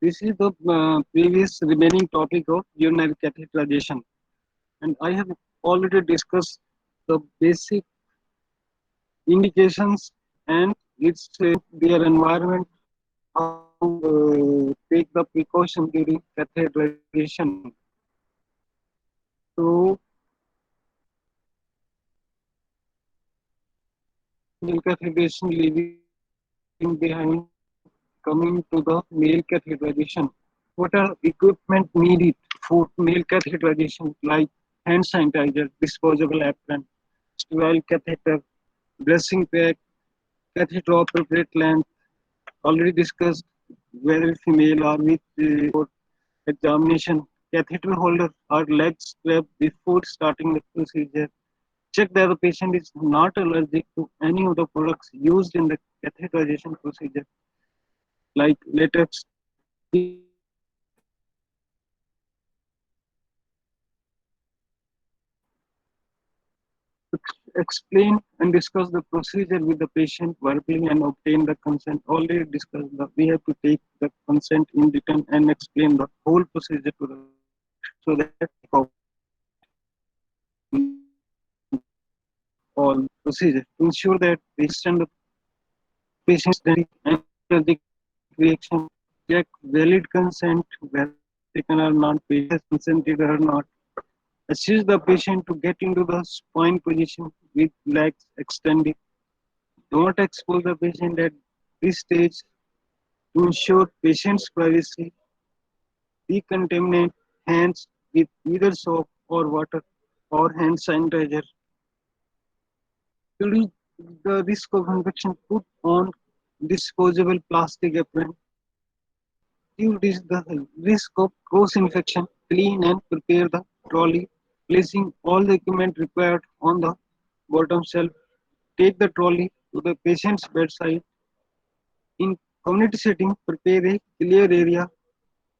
This is the previous remaining topic of urinary catheterization, and I have already discussed the basic indications and its their environment, how to take the precaution during catheterization. So, male catheterization leaving behind, coming to the male catheterization. What are equipment needed for male catheterization like hand sanitizer, disposable apron, sterile catheter, dressing pack, catheter appropriate length, already discussed whether female or with examination, catheter holder or leg strap before starting the procedure. Check that the patient is not allergic to any of the products used in the catheterization procedure, like latex, PVC, explain and discuss the procedure with the patient verbally and obtain the consent. Already discussed that we have to take the consent in written and explain the whole procedure to the patient so that he cooperate in all procedure to ensure that patient and the patient's identity and allergic reaction. Check valid consent whether the taken or not, patient has consented or not. Assist the patient to get into the spine position with legs extended. Don't expose the patient at this stage to ensure patient's privacy. Decontaminate hands with either soap or water or hand sanitizer. To reduce the risk of infection, put on disposable plastic apron. To reduce the risk of cross infection, clean and prepare the trolley, placing all the equipment required on the bottom shelf. Take the trolley to the patient's bedside. In community setting, prepare a clear area.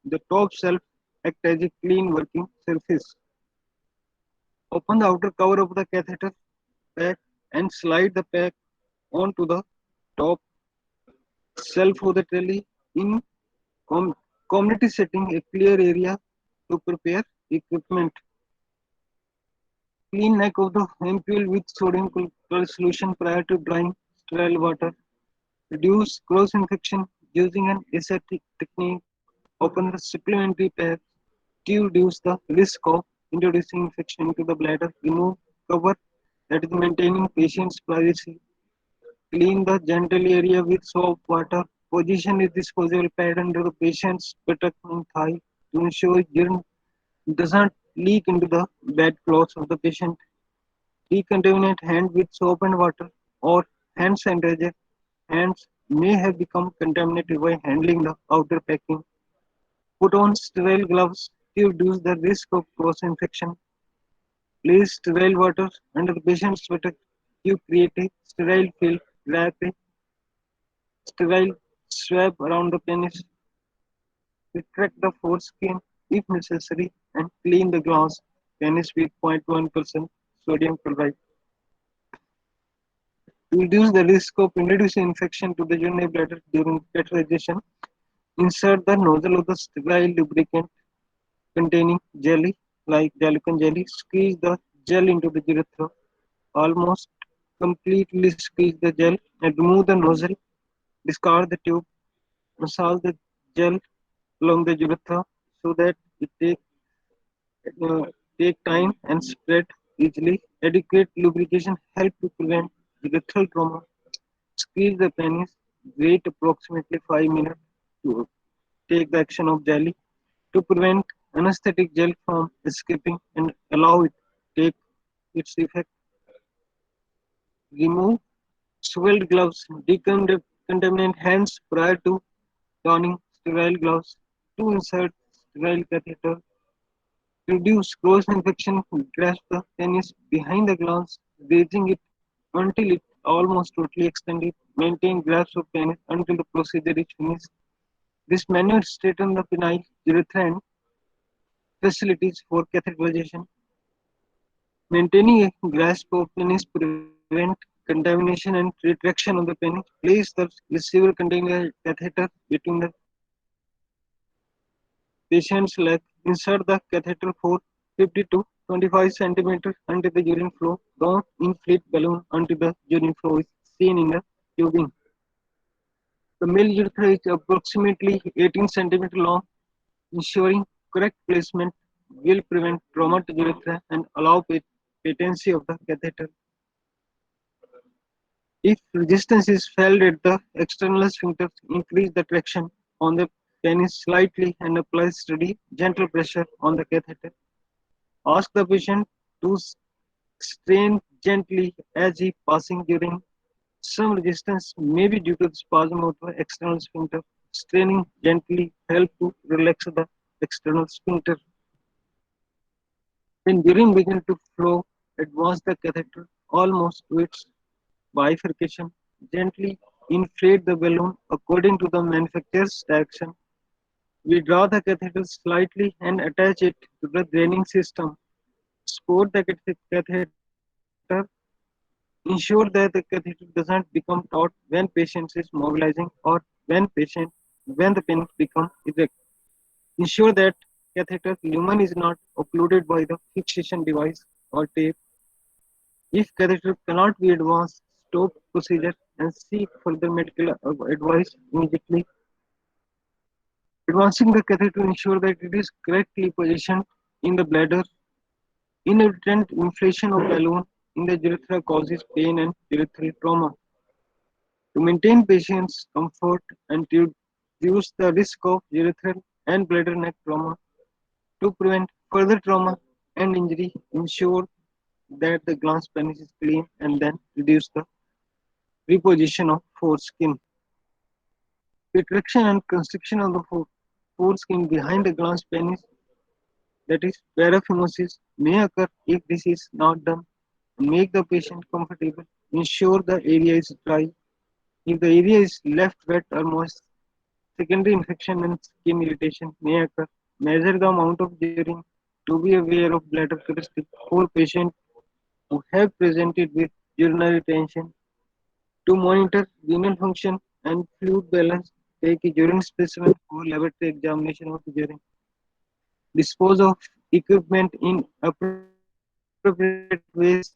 The top shelf act as a clean working surface. Open the outer cover of the catheter pack and slide the pack onto the top shelf of the trolley. In com- community setting, a clear area to prepare equipment. Clean neck of the ampule with sodium chloride solution prior to drying sterile water. Reduce cross infection using an aseptic technique. Open the supplementary pack to reduce the risk of introducing infection into the bladder. Remove cover that is maintaining patient's privacy. Clean the genital area with soap water. Position a disposable pad under the patient's buttock and thigh to ensure urine does not leak into the bedclothes of the patient. Decontaminate hand with soap and water or hand sanitizer. Hands may have become contaminated by handling the outer packing. Put on sterile gloves to reduce the risk of cross infection. Place sterile water under the patient's buttock to create a sterile field. Wrap a sterile strap around the penis. Retract the foreskin if necessary and clean the glass penis with 0.1% sodium chloride. To reduce the risk of introducing infection to the urinary bladder during catheterization, insert the nozzle of the sterile lubricant containing jelly like gelatin jelly. Squeeze the gel into the urethra. Almost completely squeeze the gel and remove the nozzle. Discard the tube. Massage the gel along the urethra so that it uh, take time and spread easily. Adequate lubrication help to prevent urethral trauma. Squeeze the penis. Wait approximately 5 minutes to take the action of jelly to prevent anesthetic gel from escaping and allow it to take its effect. Remove swelled gloves. Decontaminate hands prior to donning sterile gloves. To insert sterile catheter. Reduce cross infection. Grasp the penis behind the glands, raising it until it almost totally extended. Maintain grasp of penis until the procedure is finished. This maneuver straightens the penile, urethra, and facilities for catheterization. Maintaining a grasp of penis prevent contamination and retraction of the penis. Place the receiver containing a catheter between the patient's leg, insert the catheter for 50 to 25 centimeters until the urine flow. Don't inflate balloon until the urine flow is seen in the tubing. The male urethra is approximately 18 centimeters long. Ensuring correct placement will prevent trauma to urethra and allow patency of the catheter. If resistance is felt at the external sphincter, increase the traction on the penis slightly and apply steady, gentle pressure on the catheter. Ask the patient to strain gently as if passing urine. Some resistance may be due to the spasm of the external sphincter. Straining gently helps to relax the external sphincter. When urine begins to flow, advance the catheter almost to its bifurcation. Gently inflate the balloon according to the manufacturer's direction. We draw the catheter slightly and attach it to the draining system. Support the catheter. Ensure that the catheter doesn't become taut when patient is mobilizing or when the pen becomes erect. Ensure that catheter lumen is not occluded by the fixation device or tape. If catheter cannot be advanced, stop procedure and seek further medical advice immediately. Advancing the catheter to ensure that it is correctly positioned in the bladder. Inadvertent inflation of balloon in the urethra causes pain and urethral trauma. To maintain patient's comfort and to reduce the risk of urethral and bladder neck trauma, to prevent further trauma and injury, ensure that the glans penis is clean and then reduce the reposition of foreskin. Retraction and constriction of the foreskin behind the glans penis, that is paraphimosis, may occur if this is not done. Make the patient comfortable. Ensure the area is dry. If the area is left wet or moist, secondary infection and skin irritation may occur. Measure the amount of urine to be aware of bladder characteristics for patients who have presented with urinary retention. To monitor renal function and fluid balance, take a urine specimen for laboratory examination of the urine. Dispose of equipment in appropriate waste.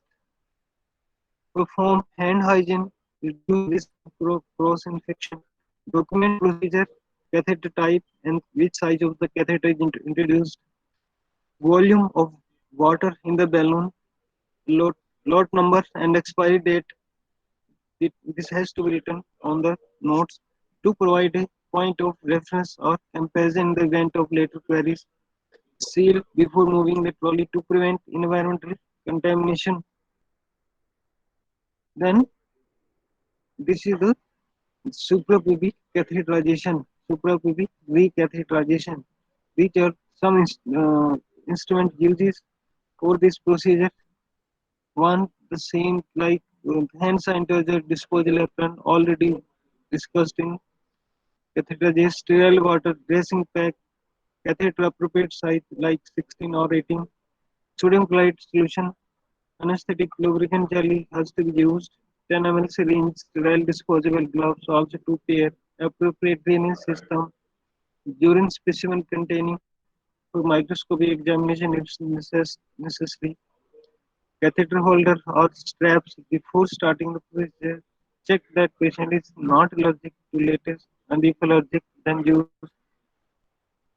Perform hand hygiene. Reduce the risk of cross infection. Document procedure, catheter type, and which size of the catheter is introduced. Volume of water in the balloon, lot, lot number, and expiry date. This has to be written on the notes to provide a point of reference or comparison in the event of later queries. Seal before moving the trolley to prevent environmental contamination. Then this is the suprapubic catheterization, suprapubic recatheterization. These are some instrument uses for this procedure. One, the same like hand sanitizer, disposal apron, already discussed in catheterization, sterile water, dressing pack, catheter appropriate size like 16 or 18, sodium chloride solution, anesthetic lubricant jelly has to be used, 10 ml syringe, sterile disposable gloves, also 2 pair, appropriate drainage system, urine specimen containing for microscopy examination if necessary, catheter holder or straps before starting the procedure. Check that patient is not allergic to latex and if allergic then use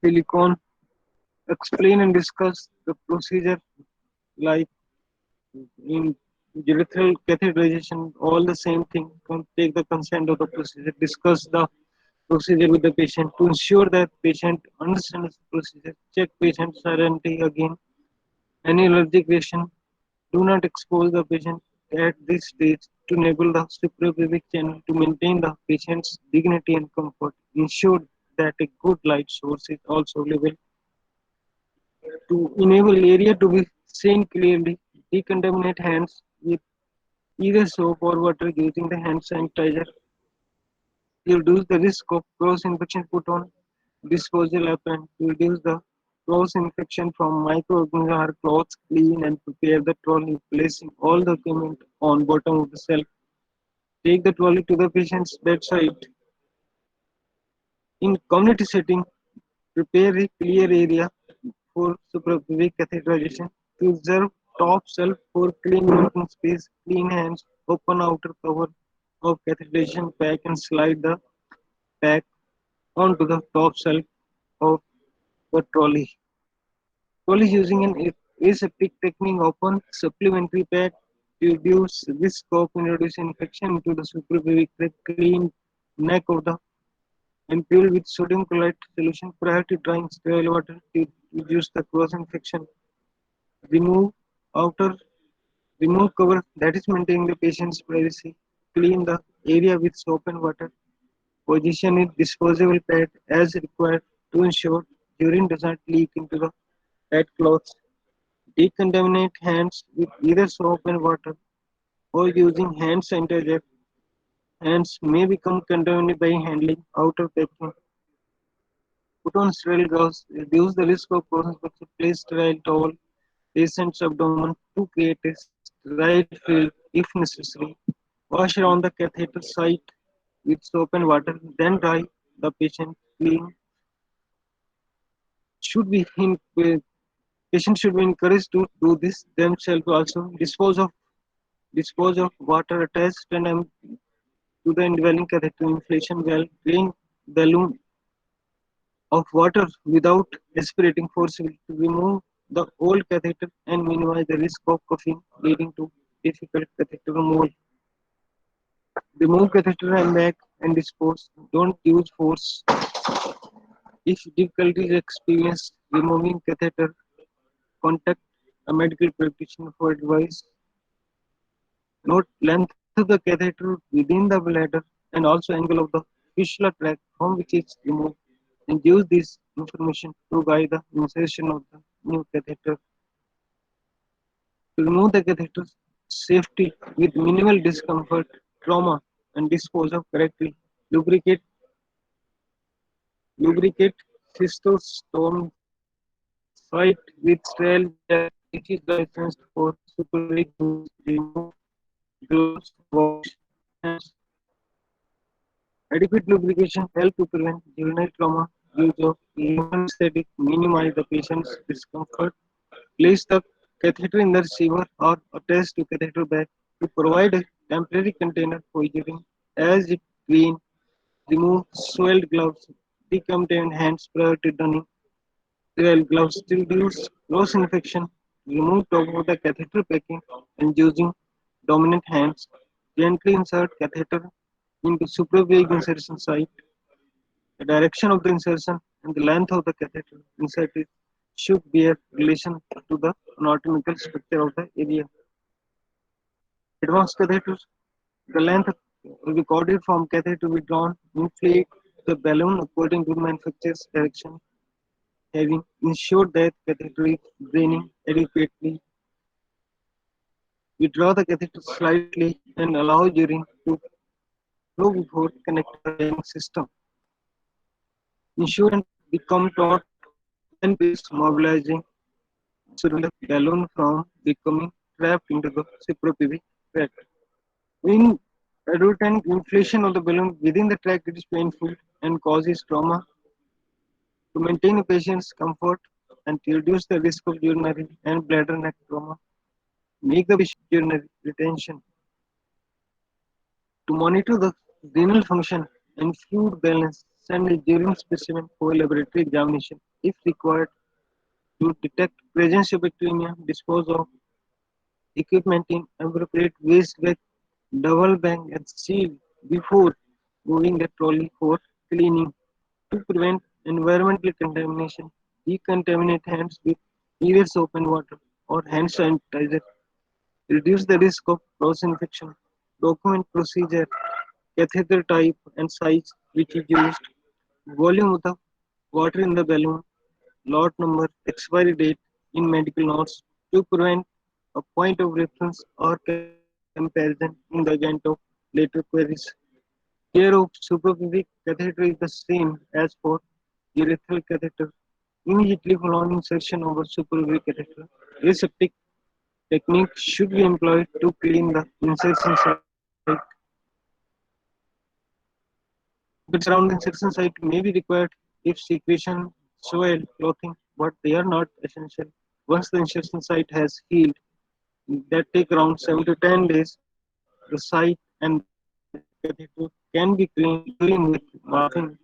silicone. Explain and discuss the procedure like in urethral catheterization, all the same thing. Take the consent of the procedure, discuss the procedure with the patient to ensure that patient understands the procedure. Check patient serenity again. Any allergic reaction, do not expose the patient at this stage to enable the suprapubic channel to maintain the patient's dignity and comfort. Ensure that a good light source is also available to enable area to be seen clearly. Decontaminate hands with either soap or water using the hand sanitizer. Reduce the risk of cross infection. Put on disposal apron to reduce the cross infection from microorganisms. Our clothes clean and prepare the trolley, placing all the equipment on bottom of the shelf. Take the trolley to the patient's bedside. In community setting, Prepare a clear area for suprapubic catheterization. Preserve top shelf for clean working space. Clean hands. Open outer cover of catheterization pack and slide the pack onto the top shelf of the trolley. Trolley using an aseptic technique open supplementary pack to reduce risk of introducing infection into the suprapubic clean neck of the ampule with sodium chloride solution prior to drying sterile water to reduce the cross infection. Remove outer remove cover that is maintaining the patient's privacy. Clean the area with soap and water. Position it disposable pad as required to ensure urine does not leak into the pad cloths. Decontaminate hands with either soap and water or using hand sanitizer. Hands may become contaminated by handling outer packing. Put on sterile gloves, reduce the risk of cross infection, place sterile towel, patient's abdomen to create a sterile field if necessary. Wash around the catheter site with soap and water, then dry the patient clean. Should be in, Patients should be encouraged to do this themselves also. Dispose of water attached to the indwelling catheter inflation valve. Drain balloon of water without aspirating forcibly to remove the old catheter and minimize the risk of coughing leading to difficult catheter removal. Remove catheter and back and dispose. Don't use force. If difficulties experienced removing catheter, contact a medical practitioner for advice. Note length of the catheter within the bladder and also angle of the fistula tract from which it's removed, and use this information to guide the insertion of the new catheter. To remove the catheter safety with minimal discomfort, trauma, and dispose of correctly. Lubricate lubricate cystostom site with sterile gel which is licensed for supervic use. Remove gloves, wash hands. Adequate lubrication helps to prevent urinary trauma. Use of local anesthetic minimize the patient's discomfort. Place the catheter in the receiver or attached to catheter bag to provide a temporary container for urine. As it clean, remove soiled gloves, decontaminate hands prior to donning. Sterile gloves to reduce cross infection. Remove top of the catheter packing and using dominant hands. Gently insert catheter into suprapubic insertion site. The direction of the insertion and the length of the catheter inserted should bear relation to the anatomical structure of the area. Advanced catheters, the length recorded from catheter to be drawn, inflate the balloon according to the manufacturer's direction, having ensured that catheter is draining adequately. We draw the catheter slightly and allow urine to flow before connecting the bag system. Ensure and become taut when placed, mobilizing to prevent the balloon from becoming trapped into the suprapubic tract. In adult inflation of the balloon within the tract it is painful and causes trauma. To maintain a patient's comfort and to reduce the risk of urinary and bladder neck trauma, make the patient urinary retention. To monitor the renal function and fluid balance, send a urine specimen for laboratory examination if required to detect presence of bacteremia, dispose of equipment in appropriate waste bag, double bag and seal before moving the trolley for cleaning. To prevent environmental contamination, decontaminate hands with either soap and water or hand sanitizer. Reduce the risk of cross infection. Document procedure, catheter type and size which is used, volume of the water in the balloon, lot number, expiry date in medical notes to prevent a point of reference or comparison in the event of later queries. Care of suprapubic catheter is the same as for urethral catheter. Immediately following insertion of a suprapubic catheter, aseptic technique should be employed to clean the insertion site. Fluids around the insertion site may be required if secretion soil, clothing, but they are not essential. Once the insertion site has healed, that take around 7 to 10 days, the site and the catheter can be cleaned during with morphine,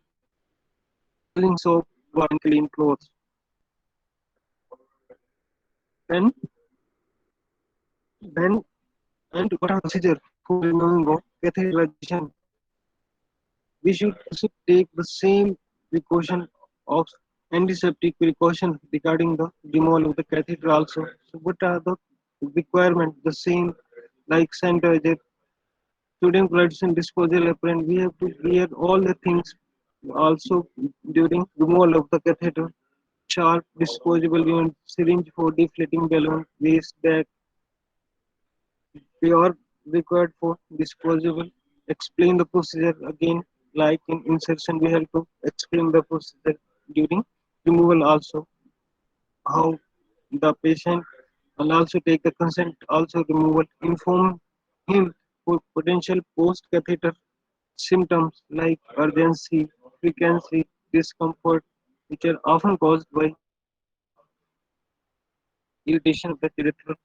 using soap, water, and clean clothes. Then, then, and what are the procedure for removing of catheterization? We should also take the same precaution of antiseptic precaution regarding the removal of the catheter also. So what are the requirements? The same like sanitizer, sodium chloride and disposal apron. We have to wear all the things also during removal of the catheter. Sharp disposable unit, syringe for deflating balloon, waste bag. They are required for disposable. Explain the procedure again, like in insertion, we have to explain the procedure during removal also, how the patient and also take the consent, also removal, inform him for potential post catheter symptoms like urgency, frequency, discomfort, which are often caused by irritation of the urethra.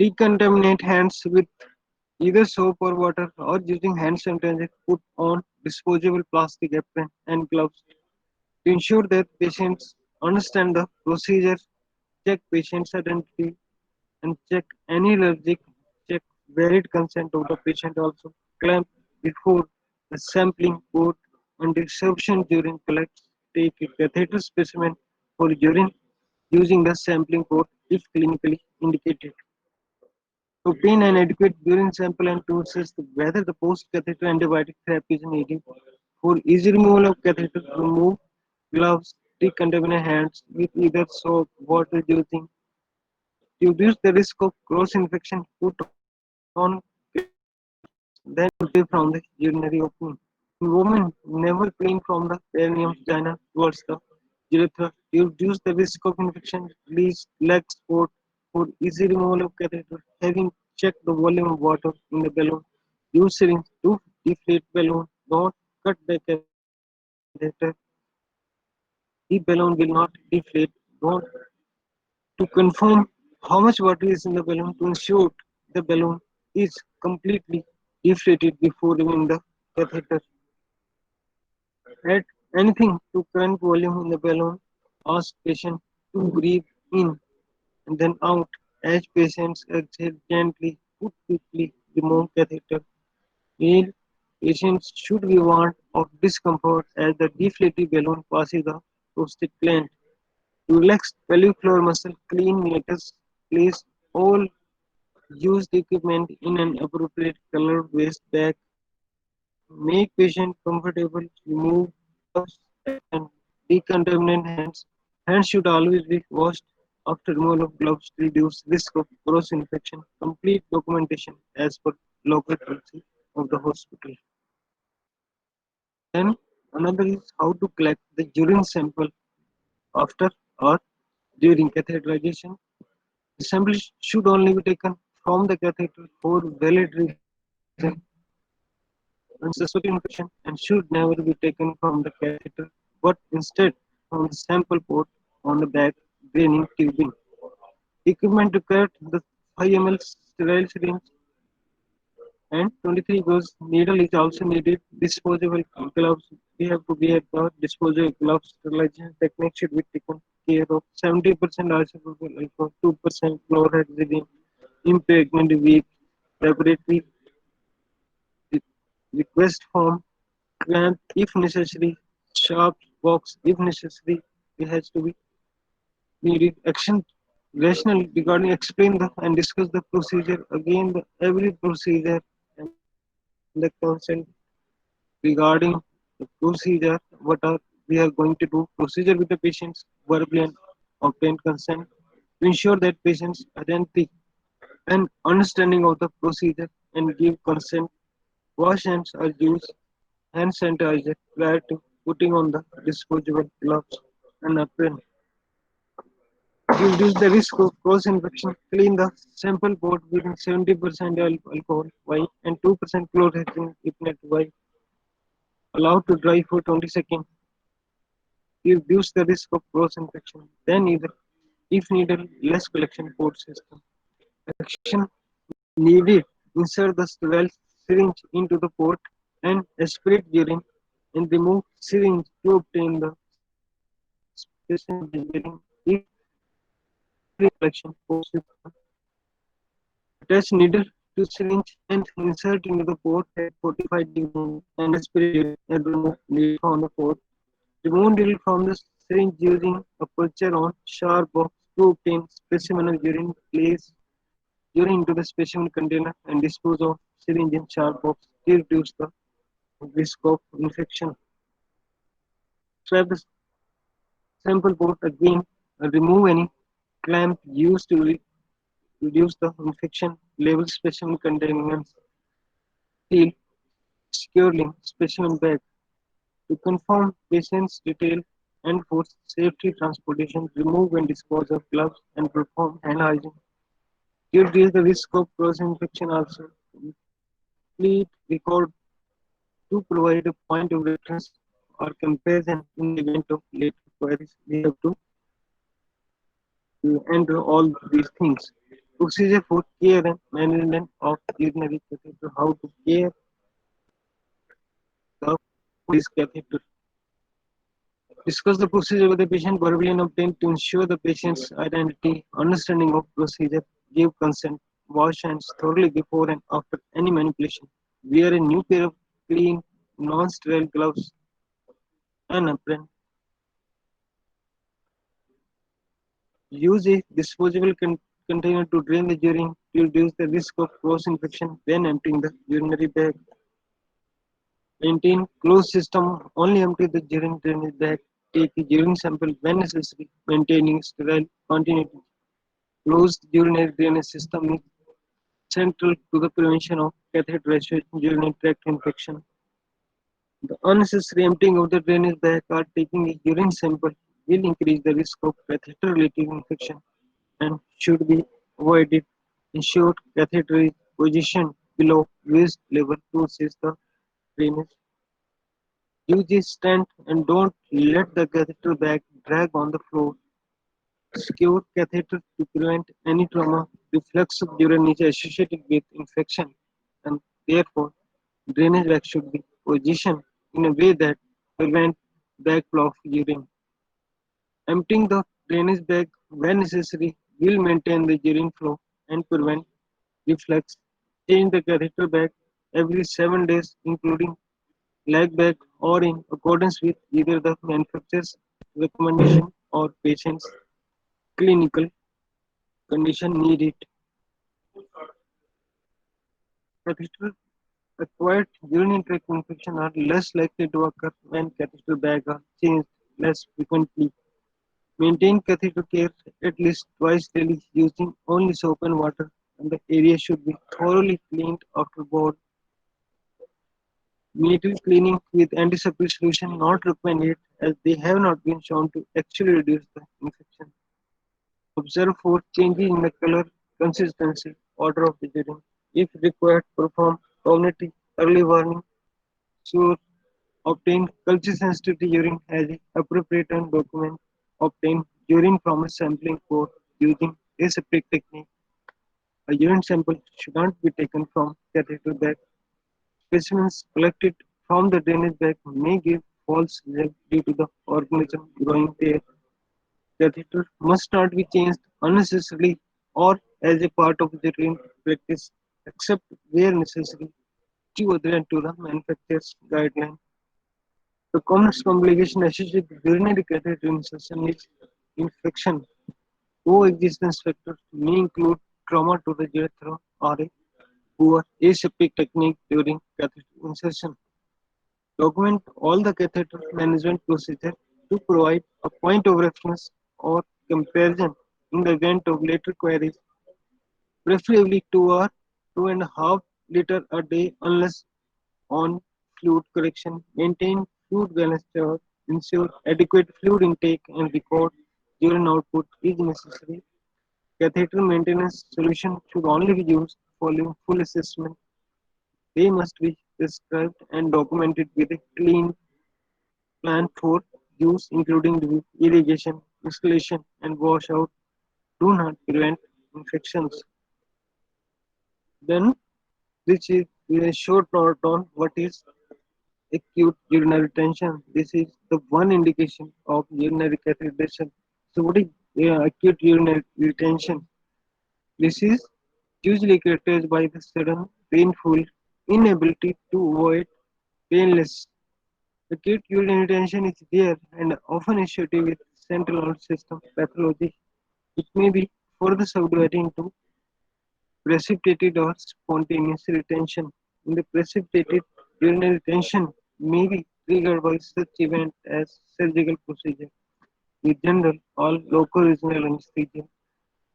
Decontaminate hands with either soap or water or using hand sanitizer. Put on disposable plastic apron and gloves to ensure that patients understand the procedure. Check patient's identity and check any allergic. Check valid consent of the patient also. Clamp before the sampling port and reception during collect. Take a catheter specimen for urine using the sampling port if clinically indicated. To obtain an adequate urine sample and to assess whether the post-catheter antibiotic therapy is needed. For easy removal of catheter, remove gloves, decontaminate hands with either soap, water using. To reduce the risk of cross infection, put on gloves, then away from the urinary opening. In women, never clean from the perineum vagina towards the urethra. To reduce the risk of infection, release leg sport for easy removal of catheter. Having checked the volume of water in the balloon, use syringe to deflate balloon. Don't cut the catheter. The balloon will not deflate. Don't to confirm how much water is in the balloon to ensure the balloon is completely deflated before removing the catheter. Add anything to current volume in the balloon. Ask patient to breathe in and then out. As patients exhale gently, put quickly remove catheter. Male patients should be warned of discomfort as the deflated balloon passes the prostate gland. To relax pelvic floor muscle, clean meatus, place all used equipment in an appropriate color waste bag. Make patient comfortable. Remove gloves and decontaminate hands. Hands should always be washed after removal of gloves to reduce risk of cross infection. Complete documentation as per local policy of the hospital. Then another is how to collect the urine sample after or during catheterization. The sample should only be taken from the catheter for valid reason suspected infection and should never be taken from the catheter but instead from the sample port on the back draining tubing. Equipment required the 5 ml sterile syringe and 23 gauge needle is also needed. Disposable gloves. We have to wear the disposable gloves. Sterilization technique should be taken care of. 70% isopropyl alcohol, 2% chlorhexidine, impregnant weak, laboratory request form, clamp if necessary, sharp box if necessary. It has to be needed. Action rational regarding explain the and discuss the procedure again the every procedure and the consent regarding the procedure what are we are going to do procedure with the patients verbally and obtain consent to ensure that patients identity and understanding of the procedure and give consent. Wash hands or use hand sanitizer prior to putting on the disposable gloves and apron. To reduce the risk of cross infection, clean the sample board with 70% alcohol white and 2% chlorhexidine if not white. allowed to dry for 20 seconds to reduce the risk of cross infection. Then either, if needed, less collection port system. Action needed: insert the sterile syringe into the port and aspirate urine and remove syringe to obtain the specimen of the urine. If required, collection port system. Attach needle to syringe and insert into the port at 45-degree angle and aspirate urine and remove needle from the port. Remove needle from the syringe using a puncture on sharp box to obtain specimen of urine. Place urine into the specimen container and dispose of syringe in sharp box to reduce the risk of infection. Strap the sample port again and remove any clamp used to reduce the infection. Label specimen containers. Seal securely specimen bag to confirm patient's detail and for safety transportation. Remove and dispose of gloves and perform hand hygiene. To reduce the risk of cross infection also. Complete record to provide a point of reference or comparison in the event of later queries. We have to enter all these things. Procedure for care and management of urinary catheter. How to care the this catheter. Discuss the procedure with the patient verbally and obtain to ensure the patient's identity, understanding of procedure, give consent, wash hands thoroughly before and after any manipulation. Wear a new pair of clean, non-sterile gloves and apron. Use a disposable container to drain the urine to reduce the risk of cross infection when emptying the urinary bag. Maintain closed system. Only empty the urine drainage bag. Take a urine sample when necessary, maintaining sterile continuity. Closed urinary drainage system is central to the prevention of catheterization urinary tract infection. The unnecessary emptying of the drainage bag or taking a urine sample will increase the risk of catheter-related infection and should be avoided. Ensure catheter is positioned below waist level to assist the drainage. Use a stand and don't let the catheter bag drag on the floor. Secure catheter to prevent any trauma. Reflux of urine is associated with infection and therefore drainage bag should be positioned in a way that prevent backflow of urine. Emptying the drainage bag when necessary will maintain the urine flow and prevent reflux. Change the catheter bag every 7 days, including leg bag or in accordance with either the manufacturer's recommendation or patient's clinical condition need it. Catheter acquired urinary tract infection are less likely to occur when catheter bag are changed less frequently. Maintain catheter care at least twice daily using only soap and water, and the area should be thoroughly cleaned after board. Needle cleaning with antiseptic solution not recommended as they have not been shown to actually reduce the infection. Observe for changes in the color, consistency, odor of the urine. If required, perform cognitive early warning. Sure, obtain culture sensitivity urine as appropriate and document. Obtain urine from a sampling port using aseptic technique. A urine sample should not be taken from catheter bag. Specimens collected from the drainage bag may give false result due to the organism growing there. Catheter must not be changed unnecessarily or as a part of the routine practice except where necessary to adhere to the manufacturer's guideline. The commonest complication associated with urinary catheter insertion is infection. Coexistence factors may include trauma to the urethra or a poor aseptic technique during catheter insertion. Document all the catheter management procedure to provide a point of reference or comparison in the event of later queries, preferably 2 or 2.5 liters a day unless on fluid correction. Maintain fluid balance chart, ensure adequate fluid intake and record urine output is necessary. Catheter maintenance solution should only be used following full assessment. They must be prescribed and documented with a clean plan for use, including the irrigation, installation, and washout, do not prevent infections. Then, this is a short note on what is acute urinary retention. This is the one indication of urinary catheterization. So, what is acute urinary retention? This is usually characterized by the sudden, painful inability to avoid painless. Acute urinary retention is rare and often associated with central nervous system pathology. It may be further subdivided into precipitated or spontaneous retention. In the precipitated, urinary retention may be triggered by such event as surgical procedure with general or local regional anesthesia,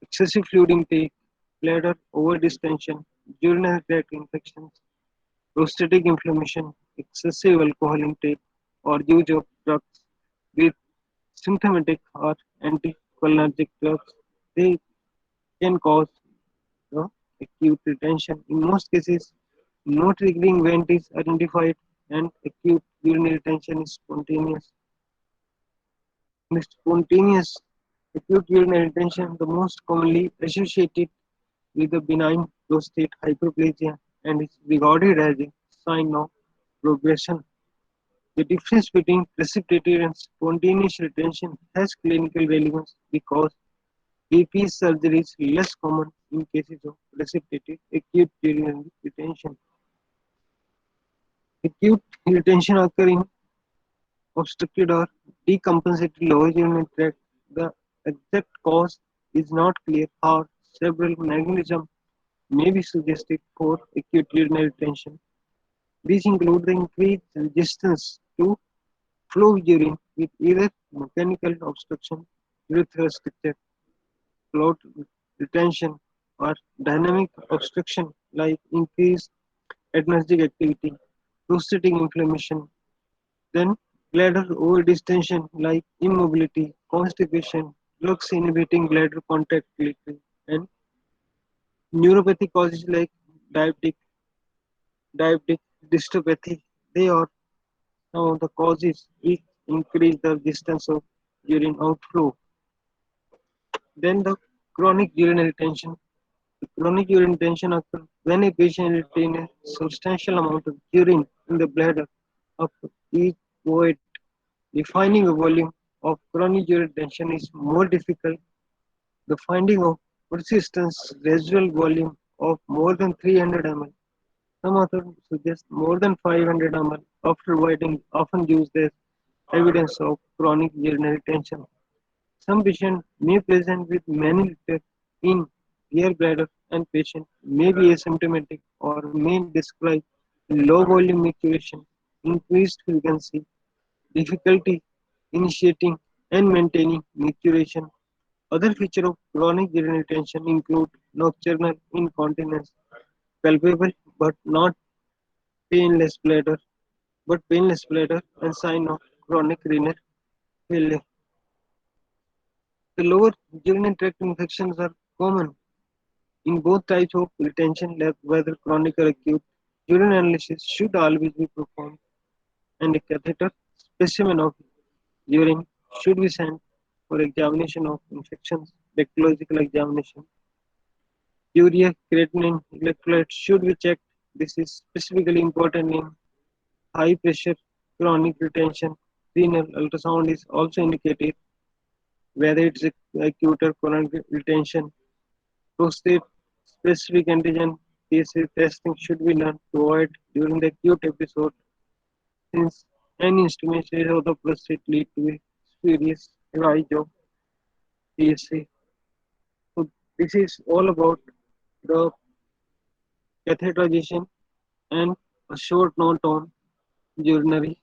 excessive fluid intake, bladder overdistension, urinary tract infections, prostatic inflammation, excessive alcohol intake, or use of drugs with symptomatic or anticholinergic drugs. They can cause acute retention. In most cases, no triggering event is identified and acute urinary retention is spontaneous. In spontaneous acute urinary retention, the most commonly associated with a benign prostate hyperplasia and is regarded as a sign of progression. The difference between precipitated and spontaneous retention has clinical relevance because BP surgery is less common in cases of precipitated acute urinary retention. Acute retention occurs in obstructed or decompensated lower urinary tract. The exact cause is not clear. However, several mechanisms may be suggested for acute urinary retention. These include the increased resistance to flow of urine with either mechanical obstruction, urethral stricture, clot retention, or dynamic obstruction like increased adnextic activity, prostatic inflammation, then bladder overdistension like immobility, constipation, drugs inhibiting bladder contractility, and neuropathic causes like diabetic, diabetic dystropathy. They are some of the causes which increase the resistance of urine outflow. Then the chronic urinary retention. The chronic urinary retention occurs when a patient retains a substantial amount of urine in the bladder of each void. Defining a volume of chronic urinary retention is more difficult. The finding of persistent residual volume of more than 300 ml. Some authors suggest more than 500 ml after voiding often used as evidence of chronic urinary retention. Some patients may present with many liters in their bladder and patient may be asymptomatic or may describe low volume maturation, increased frequency, difficulty initiating and maintaining maturation. Other features of chronic urinary retention include nocturnal incontinence, palpable but not painless bladder, and sign of chronic renal failure. The lower urinary tract infections are common in both types of retention, whether chronic or acute. Urine analysis should always be performed, and a catheter specimen of urine should be sent for examination of infections, bacteriological examination. Urea creatinine electrolyte should be checked. This is specifically important in high pressure chronic retention. Renal ultrasound is also indicated whether it's acute or chronic retention. Prostate specific antigen PSA testing should be done to avoid during the acute episode since any inflammation of the prostate lead to a serious rise of PSA. So this is all about the catheterization and a short note on urinary